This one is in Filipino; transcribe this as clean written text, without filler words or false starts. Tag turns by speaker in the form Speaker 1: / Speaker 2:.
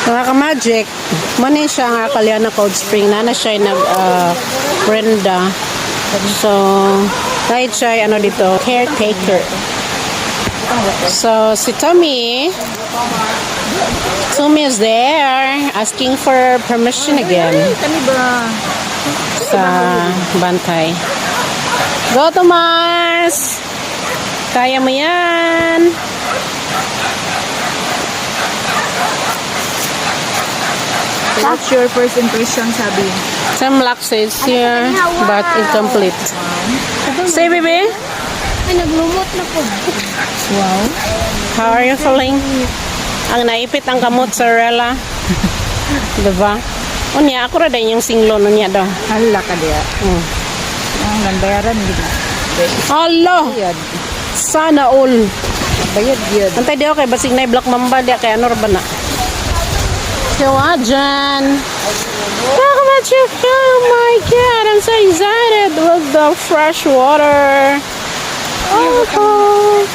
Speaker 1: Mga ka-magic, muna siya nga Kalyana Cold Spring. Nana siya nag Brenda. So, kahit siya ano dito, caretaker. So, si Tommy is there asking for permission again
Speaker 2: Kami ba?
Speaker 1: sa bantay. Go, Tomas! Kaya mo yan!
Speaker 2: What's your first impression, sabi?
Speaker 1: Some locks is here, but incomplete. Say, baby,
Speaker 3: Ay, naglumot na po.
Speaker 2: Wow.
Speaker 1: how are you feeling? Ang naipit ang kamot sa Rela. Diba? Unya, ako rin yung singlo niya daw.
Speaker 2: Hala ka diya. Ang nandayaran gina.
Speaker 1: Allah!
Speaker 2: Bayad.
Speaker 1: Sana all.
Speaker 2: Bayad yun.
Speaker 1: Antay di ako kay basig na black mamba di kay ano ba na. Kawajan. Look at you. Oh my God, I'm so excited with the fresh water. Oh.